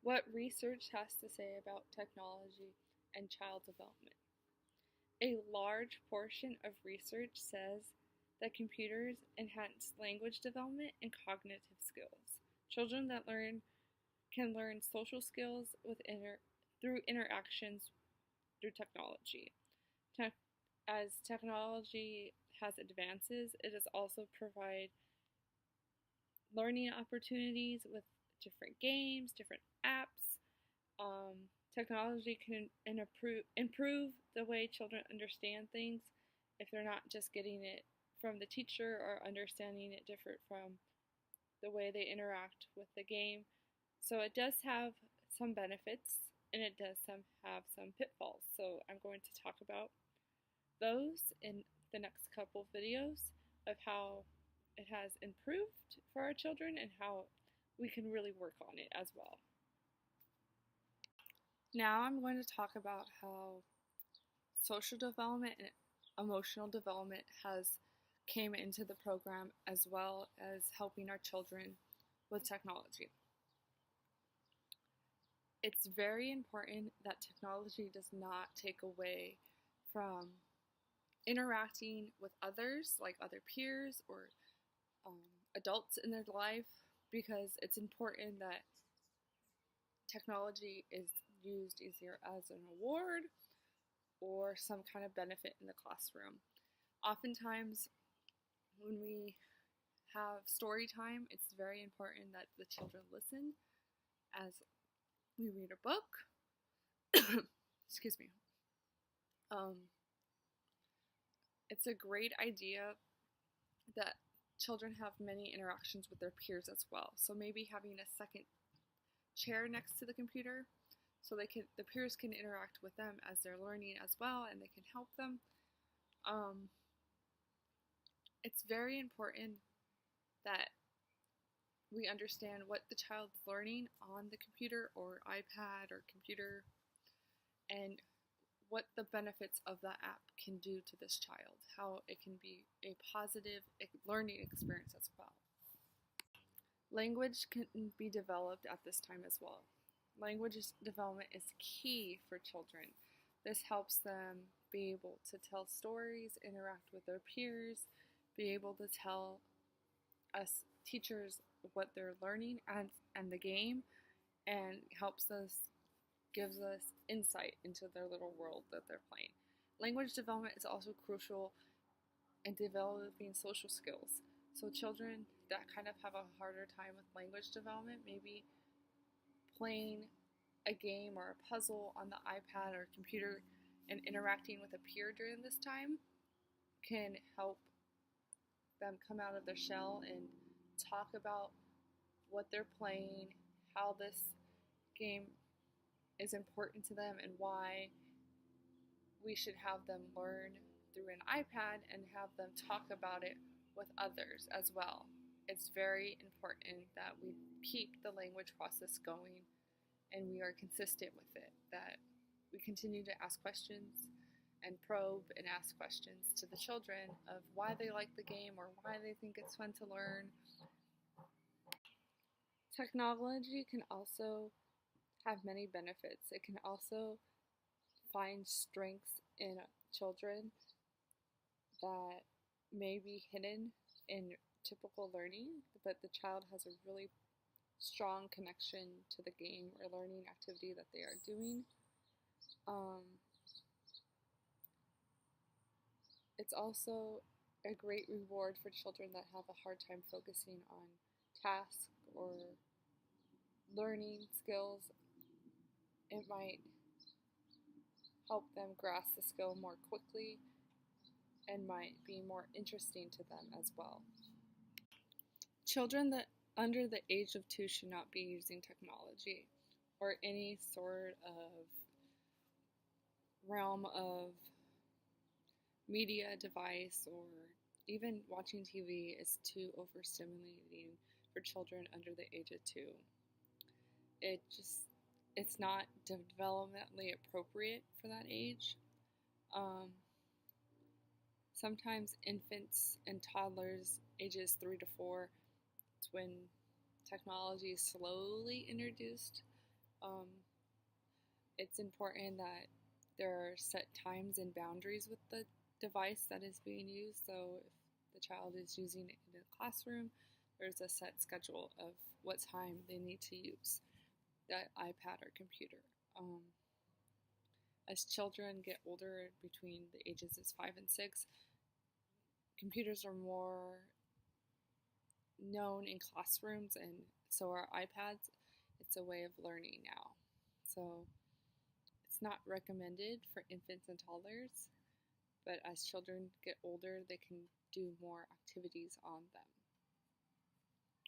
What research has to say about technology and child development. A large portion of research says that computers enhance language development and cognitive skills. Children that learn can learn social skills through interactions through technology. As technology has advances, it has also provide learning opportunities with different games, different apps. Technology can improve the way children understand things if they're not just getting it from the teacher or understanding it different from the way they interact with the game. So it does have some benefits and it does have some pitfalls. So I'm going to talk about those in the next couple of videos of how it has improved for our children and how we can really work on it as well. Now I'm going to talk about how social development and emotional development has came into the program as well as helping our children with technology. It's very important that technology does not take away from interacting with others, like other peers or adults in their life, because it's important that technology is used either as an award or some kind of benefit in the classroom. Oftentimes, when we have story time, it's very important that the children listen as we read a book. Excuse me. It's a great idea that children have many interactions with their peers as well. So maybe having a second chair next to the computer so the peers can interact with them as they're learning as well, and they can help them. It's very important that we understand what the child's learning on the computer or iPad or computer and what the benefits of that app can do to this child, how it can be a positive learning experience as well. Language can be developed at this time as well. Language development is key for children. This helps them be able to tell stories, interact with their peers, be able to tell us teachers what they're learning and the game, and gives us insight into their little world that they're playing. Language development is also crucial in developing social skills. So children that kind of have a harder time with language development, maybe playing a game or a puzzle on the iPad or computer and interacting with a peer during this time can help them come out of their shell and talk about what they're playing, how this game is important to them, and why we should have them learn through an iPad and have them talk about it with others as well. It's very important that we keep the language process going and we are consistent with it, that we continue to ask questions and probe and ask questions to the children of why they like the game or why they think it's fun to learn. Technology can also have many benefits. It can also find strengths in children that may be hidden in typical learning, but the child has a really strong connection to the game or learning activity that they are doing. It's also a great reward for children that have a hard time focusing on tasks or learning skills. It might help them grasp the skill more quickly and might be more interesting to them as well. Children that under the age of 2 should not be using technology or any sort of realm of media device, or even watching TV is too overstimulating for children under the age of 2. It's not developmentally appropriate for that age. Sometimes infants and toddlers, ages 3 to 4, it's when technology is slowly introduced. Um, it's important that there are set times and boundaries with the device that is being used. So if the child is using it in a classroom, there's a set schedule of what time they need to use that iPad or computer. As children get older, between the ages of 5 and 6, computers are more known in classrooms, and so are iPads. It's a way of learning now. So it's not recommended for infants and toddlers, but as children get older, they can do more activities on them.